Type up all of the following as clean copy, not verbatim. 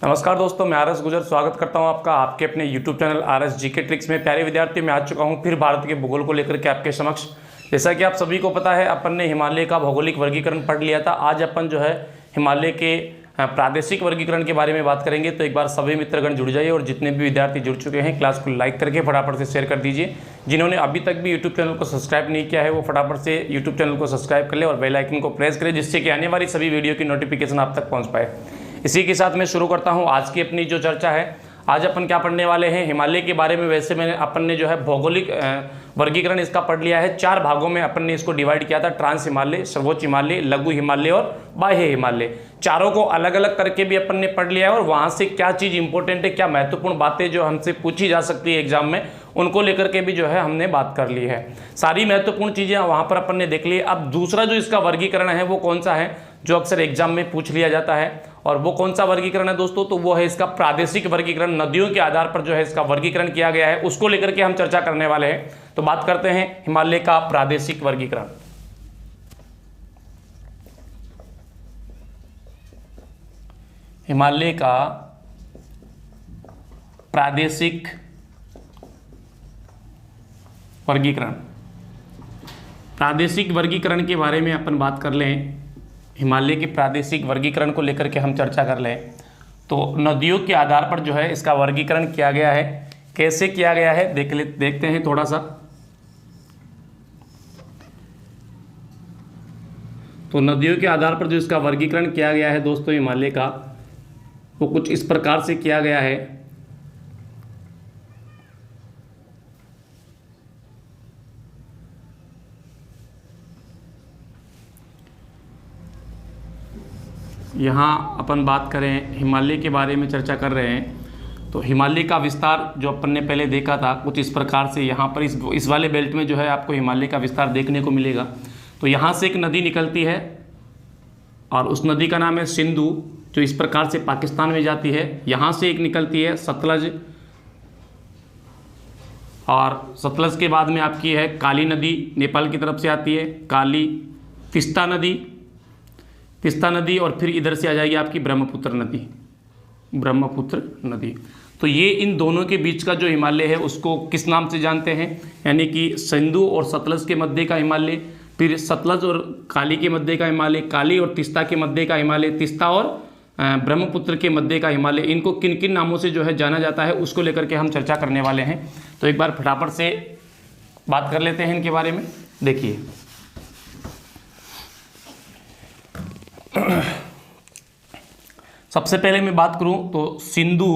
नमस्कार दोस्तों, मैं आर एस गुजर स्वागत करता हूं आपका आपके अपने YouTube channel R S GK tricks में। प्यारे विद्यार्थी, मैं आ चुका हूं फिर भारत के भूगोल को लेकर के आपके समक्ष। जैसा कि आप सभी को पता है, अपन ने हिमालय का भौगोलिक वर्गीकरण पढ़ लिया था। आज अपन जो है हिमालय के प्रादेशिक वर्गीकरण के बारे में बात करेंगे। तो एक बार सभी मित्रगण जुड़ जाइए और जितने भी विद्यार्थी जुड़ चुके हैं क्लास को लाइक करके फटाफट से शेयर कर दीजिए। जिन्होंने अभी तक भी यूट्यूब चैनल को सब्सक्राइब नहीं किया है वो फटाफट से यूट्यूब चैनल को सब्सक्राइब कर ले और बेल आइकन को प्रेस करें, जिससे कि आने वाली सभी वीडियो की नोटिफिकेशन आप तक पहुँच पाए। इसी के साथ मैं शुरू करता हूं आज की अपनी जो चर्चा है। आज अपन क्या पढ़ने वाले हैं हिमालय के बारे में। वैसे मैंने अपन ने जो है भौगोलिक वर्गीकरण इसका पढ़ लिया है। 4 भागों में अपन ने इसको डिवाइड किया था, ट्रांस हिमालय, सर्वोच्च हिमालय, लघु हिमालय और बाह्य हिमालय। चारों को अलग अलग करके भी अपन ने पढ़ लिया है और वहाँ से क्या चीज़ इंपॉर्टेंट है, क्या महत्वपूर्ण बातें जो हमसे पूछी जा सकती है एग्जाम में, उनको लेकर के भी जो है हमने बात कर ली है। सारी महत्वपूर्ण चीज़ें वहाँ पर अपन ने देख ली। अब दूसरा जो इसका वर्गीकरण है वो कौन सा है, जो अक्सर एग्जाम में पूछ लिया जाता है, और वो कौन सा वर्गीकरण है दोस्तों, तो वो है इसका प्रादेशिक वर्गीकरण। नदियों के आधार पर जो है इसका वर्गीकरण किया गया है, उसको लेकर के हम चर्चा करने वाले हैं। तो बात करते हैं हिमालय का प्रादेशिक वर्गीकरण। हिमालय का प्रादेशिक वर्गीकरण। प्रादेशिक वर्गीकरण के बारे में अपन बात कर लें, हिमालय के प्रादेशिक वर्गीकरण को लेकर के हम चर्चा कर लें तो नदियों के आधार पर जो है इसका वर्गीकरण किया गया है। कैसे किया गया है देखते हैं थोड़ा सा। तो नदियों के आधार पर जो इसका वर्गीकरण किया गया है दोस्तों हिमालय का, वो कुछ इस प्रकार से किया गया है। यहाँ अपन बात करें हिमालय के बारे में चर्चा कर रहे हैं तो हिमालय का विस्तार जो अपन ने पहले देखा था कुछ इस प्रकार से। यहाँ पर इस वाले बेल्ट में जो है आपको हिमालय का विस्तार देखने को मिलेगा। तो यहाँ से एक नदी निकलती है और उस नदी का नाम है सिंधु, जो इस प्रकार से पाकिस्तान में जाती है। यहाँ से एक निकलती है सतलज, और सतलज के बाद में आपकी है काली नदी, नेपाल की तरफ से आती है काली। तिस्ता नदी और फिर इधर से आ जाएगी आपकी ब्रह्मपुत्र नदी। तो ये इन दोनों के बीच का जो हिमालय है उसको किस नाम से जानते हैं, यानी कि सिंधु और सतलज के मध्य का हिमालय, फिर सतलज और काली के मध्य का हिमालय, काली और तिस्ता के मध्य का हिमालय, तिस्ता और ब्रह्मपुत्र के मध्य का हिमालय। इनको किन किन नामों से जो है जाना जाता है उसको लेकर के हम चर्चा करने वाले हैं। तो एक बार फटाफट से बात कर लेते हैं इनके बारे में। देखिए, सबसे पहले मैं बात करूं तो सिंधु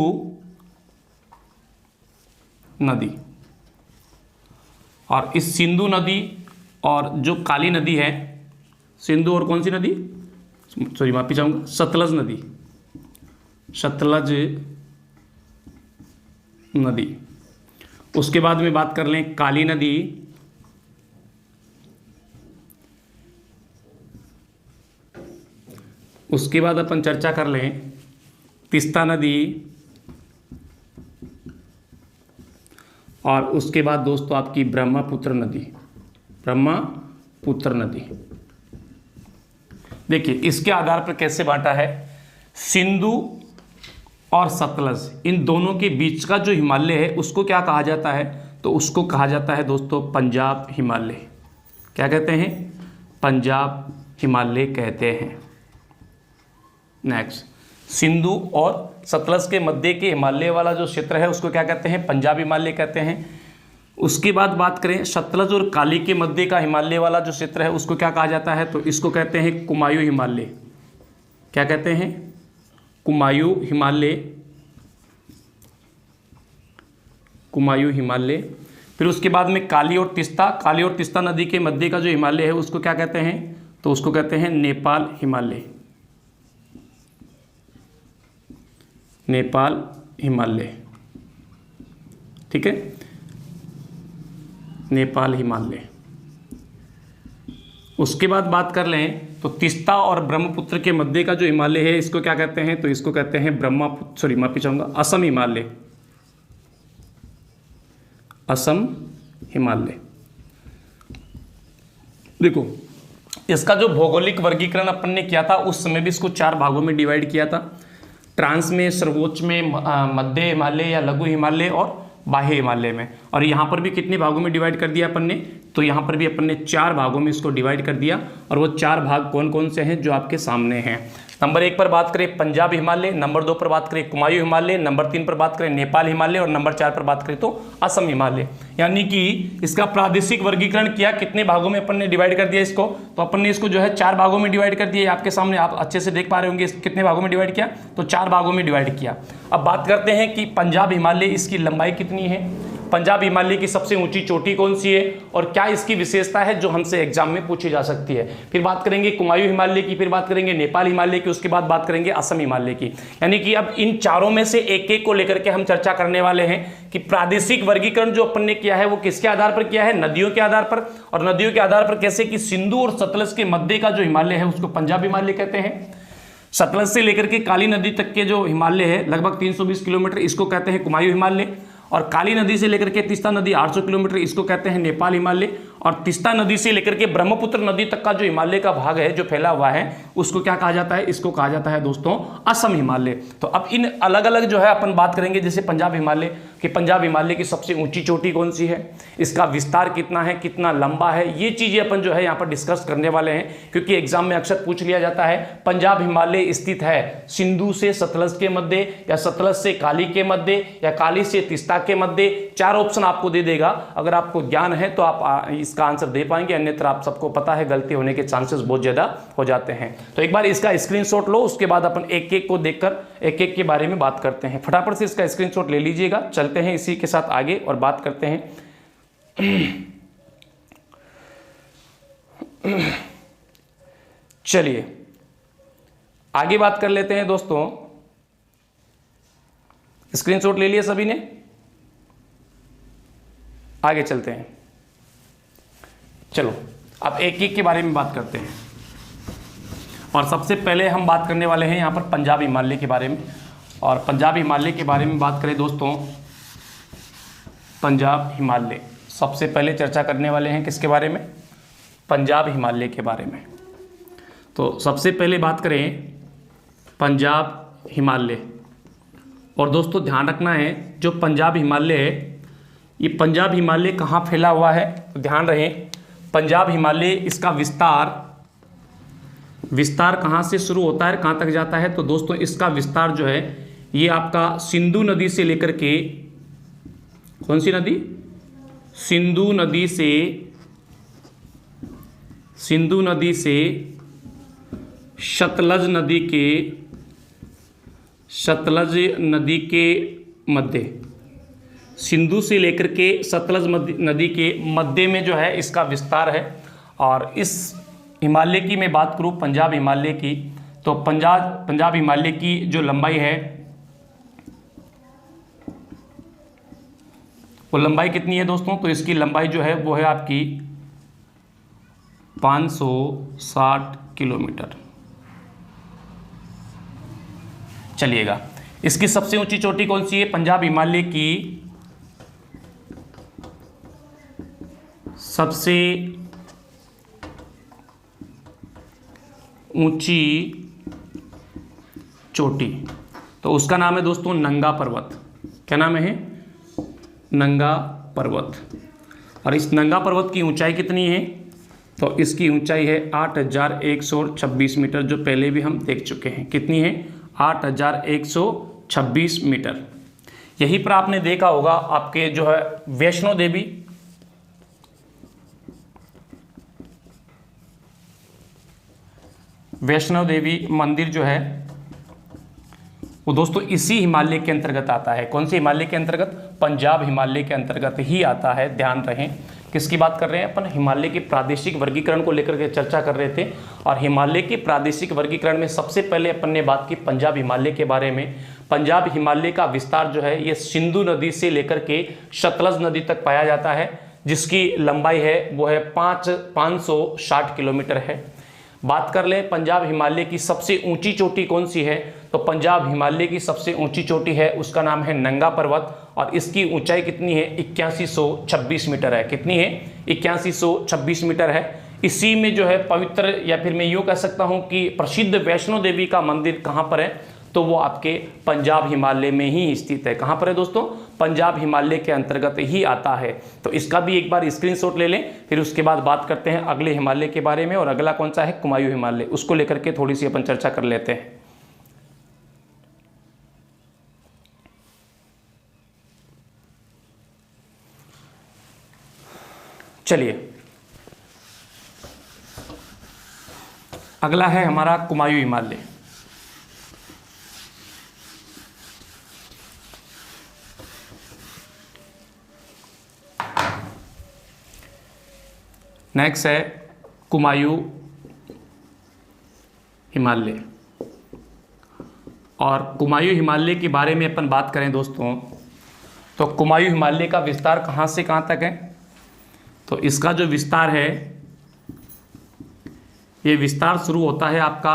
नदी, और इस सिंधु नदी और जो काली नदी है, सिंधु और कौन सी नदी, सॉरी माफी चाहूंगा, सतलज नदी। उसके बाद में बात कर लें काली नदी, उसके बाद अपन चर्चा कर लें तिस्ता नदी, और उसके बाद दोस्तों आपकी ब्रह्मपुत्र नदी। देखिए इसके आधार पर कैसे बांटा है, सिंधु और सतलज इन दोनों के बीच का जो हिमालय है उसको क्या कहा जाता है, तो उसको कहा जाता है दोस्तों पंजाब हिमालय। क्या कहते हैं, पंजाब हिमालय कहते हैं। नेक्स्ट, सिंधु और सतलज के मध्य के हिमालय वाला जो क्षेत्र है उसको क्या कहते हैं, पंजाब हिमालय कहते हैं। उसके बाद बात करें सतलज और काली के मध्य का हिमालय वाला जो क्षेत्र है उसको क्या कहा जाता है, तो इसको कहते हैं कुमायूं हिमालय। क्या कहते हैं, कुमायूं हिमालय। फिर उसके बाद में काली और तिस्ता नदी के मध्य का जो हिमालय है उसको क्या कहते हैं, तो उसको कहते हैं नेपाल हिमालय। ठीक है, नेपाल हिमालय। उसके बाद बात कर लें तो तिस्ता और ब्रह्मपुत्र के मध्य का जो हिमालय है इसको क्या कहते हैं, तो इसको कहते हैं असम हिमालय। देखो इसका जो भौगोलिक वर्गीकरण अपन ने किया था उस समय भी इसको 4 भागों में डिवाइड किया था। ट्रांस में, सर्वोच्च में, मध्य हिमालय या लघु हिमालय और बाह्य हिमालय में। और यहाँ पर भी कितने भागों में डिवाइड कर दिया अपन ने, तो यहाँ पर भी अपन ने 4 भागों में इसको डिवाइड कर दिया। और वो 4 भाग कौन कौन से हैं जो आपके सामने हैं। नंबर 1 पर बात करें पंजाब हिमालय, नंबर 2 पर बात करें कुमायूं हिमालय, नंबर 3 पर बात करें नेपाल हिमालय और नंबर 4 पर बात करें तो असम हिमालय। यानी कि इसका प्रादेशिक वर्गीकरण किया, कितने भागों में अपन ने डिवाइड कर दिया इसको, तो अपन ने इसको जो है 4 भागों में डिवाइड कर दिया। आपके सामने आप अच्छे से देख पा रहे होंगे कितने भागों में डिवाइड किया, तो 4 भागों में डिवाइड किया। अब बात करते हैं कि पंजाब हिमालय, इसकी लंबाई कितनी है, पंजाब हिमालय की सबसे ऊंची चोटी कौन सी है और क्या इसकी विशेषता है जो हमसे एग्जाम में पूछी जा सकती है। फिर बात करेंगे कुमायूं हिमालय की, फिर बात करेंगे नेपाल हिमालय की, उसके बाद बात करेंगे असम हिमालय की। यानी कि अब इन चारों में से एक एक को लेकर के हम चर्चा करने वाले हैं कि प्रादेशिक वर्गीकरण जो अपन ने किया है वो किसके आधार पर किया है, नदियों के आधार पर। और नदियों के आधार पर कैसे कि सिंधु और सतलज के मध्य का जो हिमालय है उसको पंजाब हिमालय कहते हैं। सतलज से लेकर के काली नदी तक के जो हिमालय है लगभग 320 किलोमीटर, इसको कहते हैं कुमायूं हिमालय। और काली नदी से लेकर के तीस्ता नदी 800 किलोमीटर, इसको कहते हैं नेपाल हिमालय। और तीस्ता नदी से लेकर के ब्रह्मपुत्र नदी तक का जो हिमालय का भाग है जो फैला हुआ है उसको क्या कहा जाता है, इसको कहा जाता है दोस्तों असम हिमालय। तो अब इन अलग अलग जो है अपन बात करेंगे, जैसे पंजाब हिमालय कि पंजाब हिमालय की सबसे ऊंची चोटी कौन सी है, इसका विस्तार कितना है, कितना लंबा है, ये चीजें अपन जो है यहाँ पर डिस्कस करने वाले हैं। क्योंकि एग्जाम में अक्सर पूछ लिया जाता है पंजाब हिमालय स्थित है सिंधु से सतलज के मध्य या सतलज से काली के मध्य या काली से तीस्ता के मध्य। 4 ऑप्शन आपको दे देगा। अगर आपको ज्ञान है तो आप इसका आंसर दे पाएंगे, अन्यथा आप सबको पता है गलती होने के चांसेस बहुत ज्यादा हो जाते हैं। तो एक बार इसका स्क्रीनशॉट लो, उसके बाद अपन एक एक को देखकर एक एक के बारे में बात करते हैं। फटाफट से इसका स्क्रीनशॉट ले लीजिएगा। चलते हैं इसी के साथ आगे और बात करते हैं। चलिए आगे बात कर लेते हैं दोस्तों। स्क्रीनशॉट ले लिया सभी ने, आगे चलते हैं। चलो अब एक एक के बारे में बात करते हैं। और सबसे पहले हम बात करने वाले हैं यहाँ पर पंजाब हिमालय के बारे में। और पंजाब हिमालय के बारे में बात करें दोस्तों, पंजाब हिमालय सबसे पहले चर्चा करने वाले हैं किसके बारे में, पंजाब हिमालय के बारे में। तो सबसे पहले बात करें पंजाब हिमालय। और दोस्तों ध्यान रखना है जो पंजाब हिमालय है, ये पंजाब हिमालय कहाँ फैला हुआ है, तो ध्यान रहे पंजाब हिमालय इसका विस्तार कहाँ से शुरू होता है, कहाँ तक जाता है। तो दोस्तों इसका विस्तार जो है ये आपका सिंधु नदी से लेकर के, कौन सी नदी, सिंधु नदी से सतलज नदी के मध्य, सिंधु से लेकर के सतलज नदी के मध्य में जो है इसका विस्तार है। और इस हिमालय की मैं बात करूं पंजाब हिमालय की, तो पंजाब हिमालय की जो लंबाई है वो लंबाई कितनी है दोस्तों, तो इसकी लंबाई जो है वो है आपकी 560 किलोमीटर। चलिएगा इसकी सबसे ऊंची चोटी कौन सी है, पंजाब हिमालय की सबसे ऊंची चोटी, तो उसका नाम है दोस्तों नंगा पर्वत। क्या नाम है, नंगा पर्वत। और इस नंगा पर्वत की ऊंचाई कितनी है, तो इसकी ऊंचाई है 8126 मीटर, जो पहले भी हम देख चुके हैं। कितनी है, 8126 मीटर। यहीं पर आपने देखा होगा आपके जो है वैष्णो देवी मंदिर जो है वो दोस्तों इसी हिमालय के अंतर्गत आता है। कौन से हिमालय के अंतर्गत, पंजाब हिमालय के अंतर्गत ही आता है। ध्यान रखें किसकी बात कर रहे हैं अपन, हिमालय के प्रादेशिक वर्गीकरण को लेकर के चर्चा कर रहे थे। और हिमालय के प्रादेशिक वर्गीकरण में सबसे पहले अपन ने बात की पंजाब हिमालय के बारे में। पंजाब हिमालय का विस्तार जो है ये सिंधु नदी से लेकर के सतलज नदी तक पाया जाता है, जिसकी लंबाई है वो है 560 किलोमीटर है। बात कर लें पंजाब हिमालय की सबसे ऊंची चोटी कौन सी है, तो पंजाब हिमालय की सबसे ऊंची चोटी है उसका नाम है नंगा पर्वत। और इसकी ऊंचाई कितनी है, 8126 मीटर है। कितनी है, 8126 मीटर है। इसी में जो है पवित्र, या फिर मैं यूँ कह सकता हूँ कि प्रसिद्ध वैष्णो देवी का मंदिर कहाँ पर है, तो वो आपके पंजाब हिमालय में ही स्थित है। कहाँ पर है दोस्तों? पंजाब हिमालय के अंतर्गत ही आता है। तो इसका भी एक बार स्क्रीनशॉट ले लें, फिर उसके बाद बात करते हैं अगले हिमालय के बारे में। और अगला कौन सा है? कुमायूं हिमालय। उसको लेकर के थोड़ी सी अपन चर्चा कर लेते हैं। चलिए, अगला है हमारा कुमायूं हिमालय। नेक्स्ट है कुमायूं हिमालय। और कुमायूं हिमालय के बारे में अपन बात करें दोस्तों, तो कुमायूं हिमालय का विस्तार कहाँ से कहाँ तक है? तो इसका जो विस्तार है, ये विस्तार शुरू होता है आपका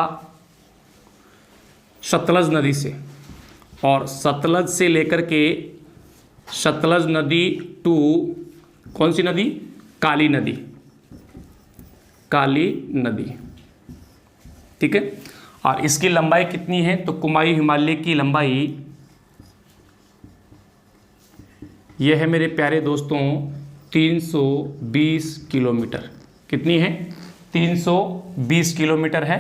सतलज नदी से, और सतलज से लेकर के सतलज नदी टू कौन सी नदी? काली नदी। काली नदी, ठीक है। और इसकी लंबाई कितनी है? तो कुमायूं हिमालय की लंबाई यह है मेरे प्यारे दोस्तों 320 किलोमीटर। कितनी है? 320 किलोमीटर है।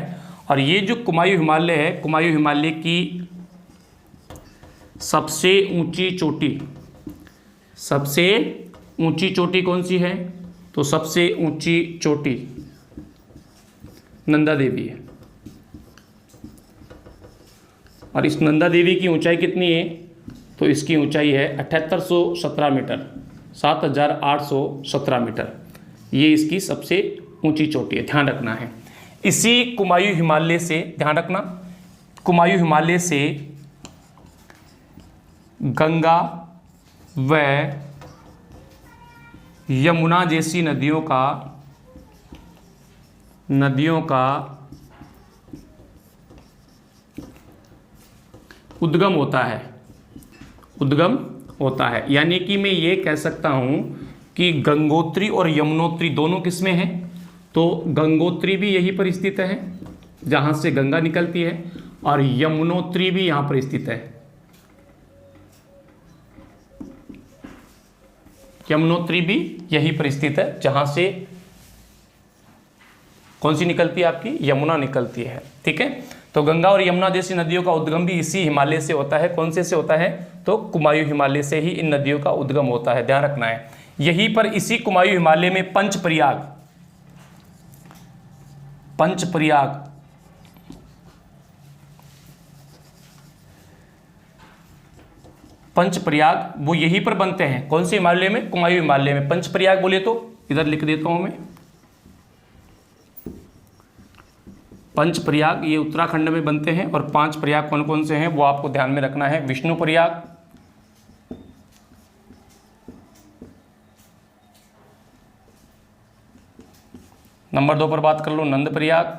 और ये जो कुमायूं हिमालय है, कुमायूं हिमालय की सबसे ऊंची चोटी, सबसे ऊंची चोटी कौन सी है? तो सबसे ऊंची चोटी नंदा देवी है। और इस नंदा देवी की ऊंचाई कितनी है? तो इसकी ऊंचाई है 7817 मीटर, 7817 मीटर। ये इसकी सबसे ऊंची चोटी है, ध्यान रखना है। इसी कुमायूं हिमालय से, ध्यान रखना, कुमायूं हिमालय से गंगा व यमुना जैसी नदियों का उद्गम होता है, उद्गम होता है। यानी कि मैं ये कह सकता हूँ कि गंगोत्री और यमुनोत्री दोनों किसमें हैं? तो गंगोत्री भी यहीं पर स्थित है जहाँ से गंगा निकलती है, और यमुनोत्री भी यहाँ पर स्थित है। यमुनोत्री भी यहीं पर स्थित है जहाँ से कौन सी निकलती है? आपकी यमुना निकलती है, ठीक है। तो गंगा और यमुना जैसी नदियों का उद्गम भी इसी हिमालय से होता है। कौन से होता है? तो कुमायूं हिमालय से ही इन नदियों का उद्गम होता है, ध्यान रखना है। यहीं पर इसी कुमायूं हिमालय में पंचप्रयाग वो यहीं पर बनते हैं। कौन से हिमालय में? कुमायूं हिमालय में। पंचप्रयाग बोले तो इधर लिख देता हूं मैं, पंचप्रयाग ये उत्तराखंड में बनते हैं। और 5 प्रयाग कौन कौन से हैं वो आपको ध्यान में रखना है। विष्णु प्रयाग, नंबर 2 पर बात कर लो नंद प्रयाग,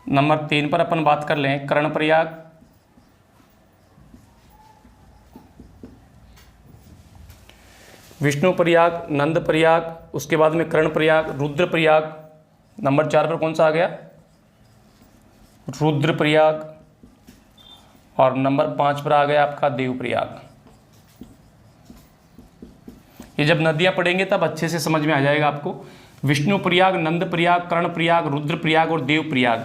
नंबर 3 पर अपन बात कर लें कर्ण प्रयाग, विष्णु प्रयाग, नंद प्रयाग, उसके बाद में कर्ण प्रयाग, रुद्र प्रयाग। नंबर 4 पर कौन सा आ गया? रुद्र प्रयाग। और नंबर 5 पर आ गया आपका देव प्रयाग। ये जब नदियां पढ़ेंगे तब अच्छे से समझ में आ जाएगा आपको। विष्णु प्रयाग, नंद प्रयाग, कर्ण प्रयाग, रुद्र प्रयाग और देव प्रयाग,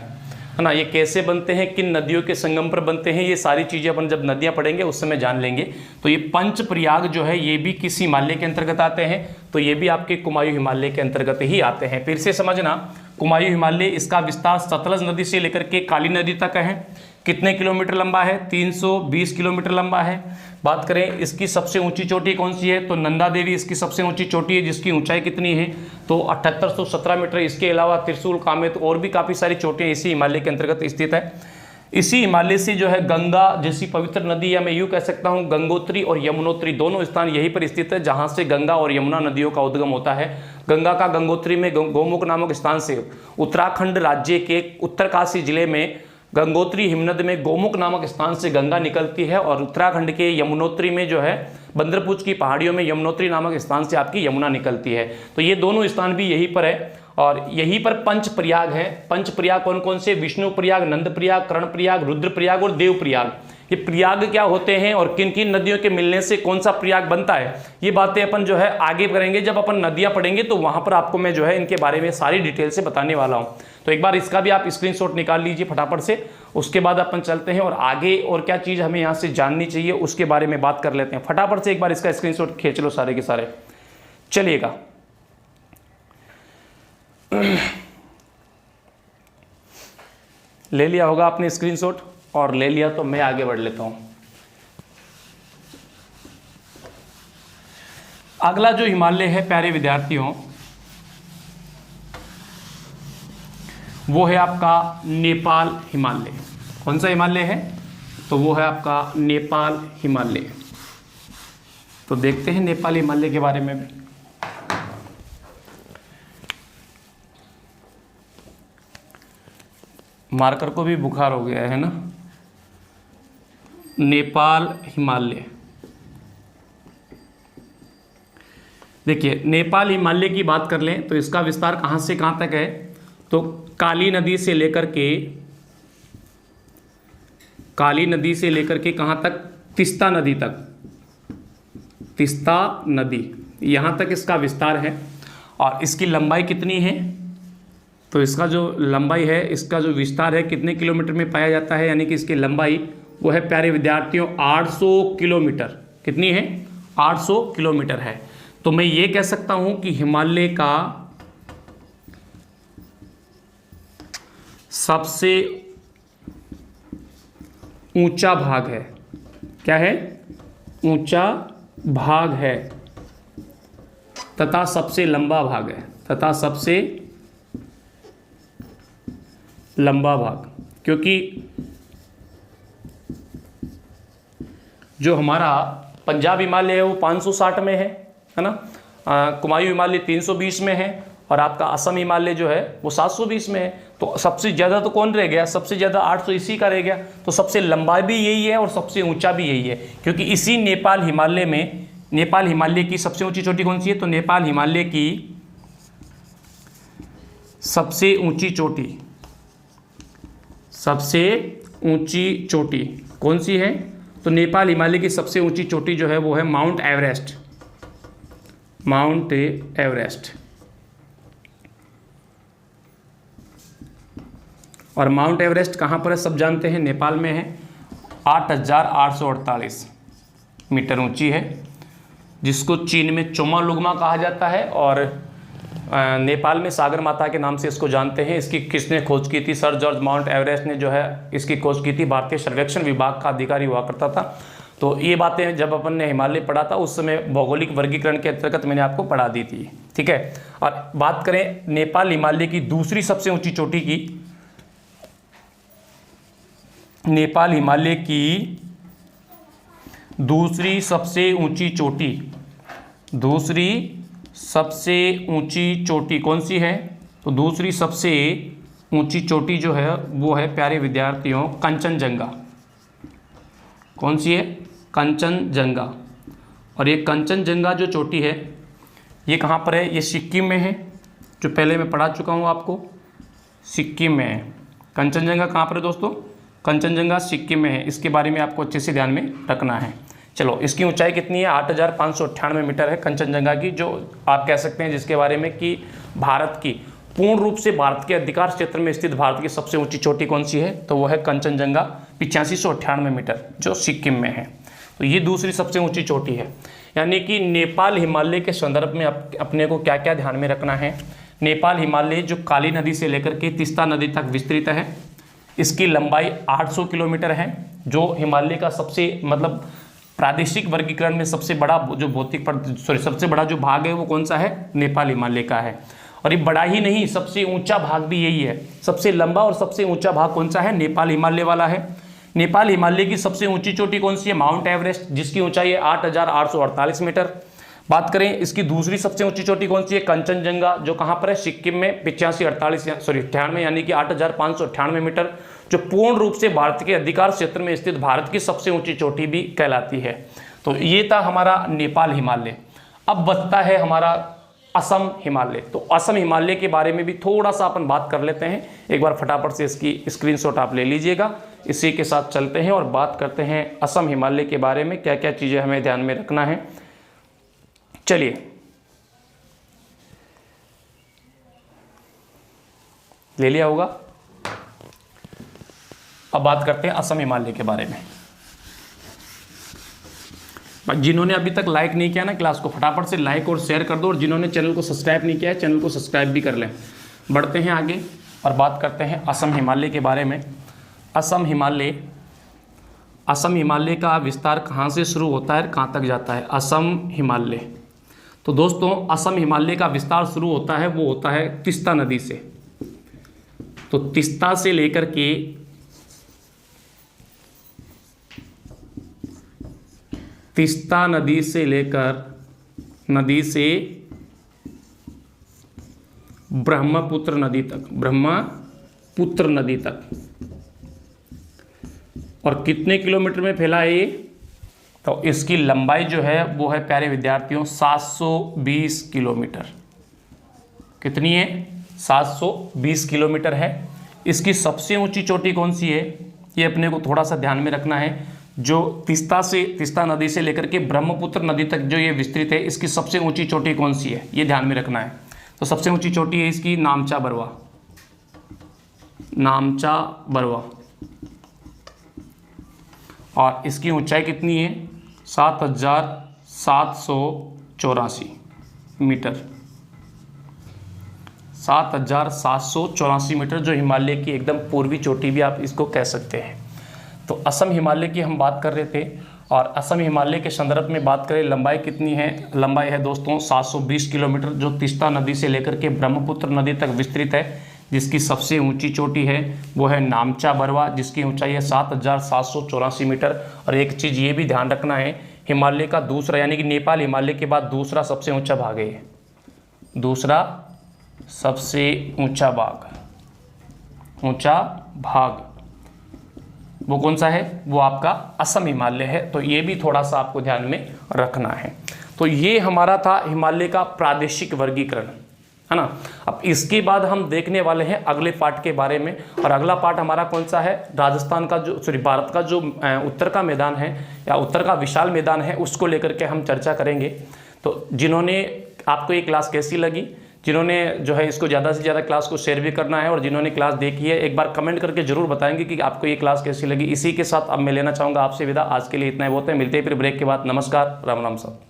है ना। ये कैसे बनते हैं, किन नदियों के संगम पर बनते हैं, ये सारी चीज़ें अपन जब नदियां पढ़ेंगे उस समय जान लेंगे। तो ये पंच प्रयाग जो है ये भी किस हिमालय के अंतर्गत आते हैं? तो ये भी आपके कुमायूं हिमालय के अंतर्गत ही आते हैं। फिर से समझना, कुमायूं हिमालय इसका विस्तार सतलज नदी से लेकर के काली नदी तक है। कितने किलोमीटर लंबा है? 320 किलोमीटर लंबा है। बात करें इसकी सबसे ऊंची चोटी कौन सी है? तो नंदा देवी इसकी सबसे ऊंची चोटी है, जिसकी ऊंचाई कितनी है? तो 7817 मीटर। इसके अलावा त्रिशूल, कामेत और भी काफ़ी सारी चोटियाँ इसी हिमालय के अंतर्गत स्थित है। इसी हिमालय से जो है गंगा जैसी पवित्र नदी, या मैं यूँ कह सकता हूँ गंगोत्री और यमुनोत्री दोनों स्थान यहीं पर स्थित है जहाँ से गंगा और यमुना नदियों का उद्गम होता है। गंगा का गंगोत्री में गौमुख नामक स्थान से उत्तराखंड राज्य के उत्तरकाशी जिले में गंगोत्री हिमनद में गोमुख नामक स्थान से गंगा निकलती है, और उत्तराखंड के यमुनोत्री में जो है बंदरपूछ की पहाड़ियों में यमुनोत्री नामक स्थान से आपकी यमुना निकलती है। तो ये दोनों स्थान भी यहीं पर है, और यहीं पर पंच प्रयाग है। पंच प्रयाग कौन कौन से? विष्णु प्रयाग, नंद प्रयाग, कर्ण प्रयाग, रुद्र प्रयाग और देव प्रयाग। ये प्रयाग क्या होते हैं और किन किन नदियों के मिलने से कौन सा प्रयाग बनता है, ये बातें अपन जो है आगे करेंगे। जब अपन नदियां पढ़ेंगे तो वहां पर आपको मैं जो है इनके बारे में सारी डिटेल से बताने वाला हूं। तो एक बार इसका भी आप स्क्रीनशॉट निकाल लीजिए फटाफट से। उसके बाद अपन चलते हैं और आगे और क्या चीज़ हमें यहाँ से जाननी चाहिए उसके बारे में बात कर लेते हैं। फटाफट से एक बार इसका स्क्रीनशॉट खींच लो सारे के सारे। चलिएगा, ले लिया होगा आपने स्क्रीनशॉट, और ले लिया तो मैं आगे बढ़ लेता हूं। अगला जो हिमालय है प्यारे विद्यार्थियों, वो है आपका नेपाल हिमालय। कौन सा हिमालय है? तो वो है आपका नेपाल हिमालय। तो देखते हैं नेपाल हिमालय के बारे में भी। मार्कर को भी बुखार हो गया है ना। नेपाल हिमालय, देखिए नेपाल हिमालय की बात कर लें तो इसका विस्तार कहाँ से कहाँ तक है? तो काली नदी से लेकर के कहाँ तक? तीस्ता नदी तक। तीस्ता नदी, यहाँ तक इसका विस्तार है। और इसकी लंबाई कितनी है? तो इसका जो लंबाई है, इसका जो विस्तार है कितने किलोमीटर में पाया जाता है, यानी कि इसकी लंबाई वो है प्यारे विद्यार्थियों 800 किलोमीटर। कितनी है? 800 किलोमीटर है। तो मैं ये कह सकता हूं कि हिमालय का सबसे ऊंचा भाग है। क्या है? ऊंचा भाग है, तथा सबसे लंबा भाग है, तथा सबसे लंबा भाग। क्योंकि जो हमारा पंजाब हिमालय है वो 560 में है ना। कुमायूं हिमालय 320 में है, और आपका असम हिमालय जो है वो 720 में है। तो सबसे ज़्यादा तो कौन रह गया? सबसे ज़्यादा 800 इसी का रह गया। तो सबसे लंबा भी यही है और सबसे ऊंचा भी यही है, क्योंकि इसी नेपाल हिमालय में, नेपाल हिमालय की सबसे ऊंची चोटी कौन सी है? तो नेपाल हिमालय की सबसे ऊंची चोटी, सबसे ऊंची चोटी कौन सी है? तो नेपाल हिमालय की सबसे ऊंची चोटी जो है वो है माउंट एवरेस्ट। Mount Everest. और माउंट एवरेस्ट कहाँ पर है? सब जानते हैं, नेपाल में है। 8,848 मीटर ऊंची है, जिसको चीन में चोमालुंगमा कहा जाता है, और नेपाल में सागर माता के नाम से इसको जानते हैं। इसकी किसने खोज की थी? सर जॉर्ज माउंट एवरेस्ट ने जो है इसकी खोज की थी। भारतीय सर्वेक्षण विभाग का अधिकारी हुआ करता था। तो ये बातें जब अपन ने हिमालय पढ़ा था उस समय भौगोलिक वर्गीकरण के अंतर्गत मैंने आपको पढ़ा दी थी, ठीक है। और बात करें नेपाल हिमालय की दूसरी सबसे ऊंची चोटी की, नेपाल हिमालय की दूसरी सबसे ऊंची चोटी, दूसरी सबसे ऊंची चोटी कौन सी है? तो दूसरी सबसे ऊंची चोटी जो है वो है प्यारे विद्यार्थियों कंचनजंगा। कौन सी है? कंचनजंगा। और ये कंचनजंगा जो चोटी है ये कहाँ पर है? ये सिक्किम में है, जो पहले मैं पढ़ा चुका हूँ आपको, सिक्किम में है। कंचनजंगा कहाँ पर है दोस्तों? कंचनजंगा सिक्किम में है। इसके बारे में आपको अच्छे से ध्यान में रखना है। चलो, इसकी ऊंचाई कितनी है? 8,598 मीटर है कंचनजंगा की, जो आप कह सकते हैं जिसके बारे में कि भारत की पूर्ण रूप से भारत के अधिकार क्षेत्र में स्थित भारत की सबसे ऊंची चोटी कौन सी है? तो वो है कंचनजंगा 8598 मीटर, जो सिक्किम में है। तो ये दूसरी सबसे ऊंची चोटी है। यानी कि नेपाल हिमालय के संदर्भ में अपने को क्या क्या ध्यान में रखना है? नेपाल हिमालय जो काली नदी से लेकर के तीस्ता नदी तक विस्तृत है, इसकी लंबाई 800 किलोमीटर है, जो हिमालय का सबसे मतलब प्रादेशिक वर्गीकरण में सबसे बड़ा जो सबसे बड़ा जो भाग है वो कौन सा है? नेपाल हिमालय का है। और ये बड़ा ही नहीं, सबसे ऊंचा भाग भी यही है। सबसे लंबा और सबसे ऊंचा भाग कौन सा है? नेपाल हिमालय वाला है। नेपाल हिमालय की सबसे ऊंची चोटी कौन सी है? माउंट एवरेस्ट, जिसकी ऊंचाई है 8,848 मीटर। बात करें इसकी दूसरी सबसे ऊंची चोटी कौन सी है? कंचनजंगा, जो कहाँ पर है? सिक्किम में 98 यानी कि 8,598 मीटर, जो पूर्ण रूप से भारत के अधिकार क्षेत्र में स्थित भारत की सबसे ऊंची चोटी भी कहलाती है। तो ये था हमारा नेपाल हिमालय। अब बचता है हमारा असम हिमालय। तो असम हिमालय के बारे में भी थोड़ा सा अपन बात कर लेते हैं। एक बार फटाफट से इसकी स्क्रीनशॉट आप ले लीजिएगा। इसी के साथ चलते हैं और बात करते हैं असम हिमालय के बारे में, क्या क्या चीज़ें हमें ध्यान में रखना है। चलिए ले लिया होगा। अब बात करते हैं असम हिमालय के बारे में। जिन्होंने अभी तक लाइक नहीं किया ना क्लास को, फटाफट से लाइक और शेयर कर दो, और जिन्होंने चैनल को सब्सक्राइब नहीं किया है चैनल को सब्सक्राइब भी कर लें। बढ़ते हैं आगे और बात करते हैं असम हिमालय के बारे में। असम हिमालय का विस्तार कहाँ से शुरू होता है, कहाँ तक जाता है? असम हिमालय। तो दोस्तों असम हिमालय का विस्तार शुरू होता है, वो होता है तीस्ता नदी से। तो तीस्ता से लेकर के तीस्ता नदी से ब्रह्मपुत्र नदी तक। और कितने किलोमीटर में फैला है ये? तो इसकी लंबाई जो है वो है प्यारे विद्यार्थियों 720 किलोमीटर। कितनी है? 720 किलोमीटर है। इसकी सबसे ऊंची चोटी कौन सी है, ये अपने को थोड़ा सा ध्यान में रखना है। जो तीस्ता नदी से लेकर के ब्रह्मपुत्र नदी तक जो ये विस्तृत है, इसकी सबसे ऊंची चोटी कौन सी है, ये ध्यान में रखना है। तो सबसे ऊंची चोटी है इसकी नामचा बरवा। और इसकी ऊंचाई कितनी है? 7,784 मीटर। 7,784 मीटर, जो हिमालय की एकदम पूर्वी चोटी भी आप इसको कह सकते हैं। तो असम हिमालय की हम बात कर रहे थे, और असम हिमालय के संदर्भ में बात करें, लंबाई कितनी है? लंबाई है दोस्तों 720 किलोमीटर, जो तीस्ता नदी से लेकर के ब्रह्मपुत्र नदी तक विस्तृत है। जिसकी सबसे ऊंची चोटी है वो है नामचा बरवा, जिसकी ऊंचाई है 7,784 मीटर। और एक चीज़ ये भी ध्यान रखना है, हिमालय का दूसरा यानी कि नेपाल हिमालय के बाद दूसरा सबसे ऊंचा भाग है। दूसरा सबसे ऊंचा भाग वो कौन सा है? वो आपका असम हिमालय है। तो ये भी थोड़ा सा आपको ध्यान में रखना है। तो ये हमारा था हिमालय का प्रादेशिक वर्गीकरण, है ना। अब इसके बाद हम देखने वाले हैं अगले पार्ट के बारे में, और अगला पार्ट हमारा कौन सा है? राजस्थान का भारत का जो उत्तर का मैदान है या उत्तर का विशाल मैदान है, उसको लेकर के हम चर्चा करेंगे। तो जिन्होंने आपको ये क्लास कैसी लगी, जिन्होंने जो है इसको ज़्यादा से ज़्यादा क्लास को शेयर भी करना है, और जिन्होंने क्लास देखी है एक बार कमेंट करके जरूर बताएंगे कि आपको ये क्लास कैसी लगी। इसी के साथ अब मैं लेना चाहूँगा आपसे विदा। आज के लिए इतना ही बहुत है, मिलते हैं फिर ब्रेक के बाद। नमस्कार, राम राम सब।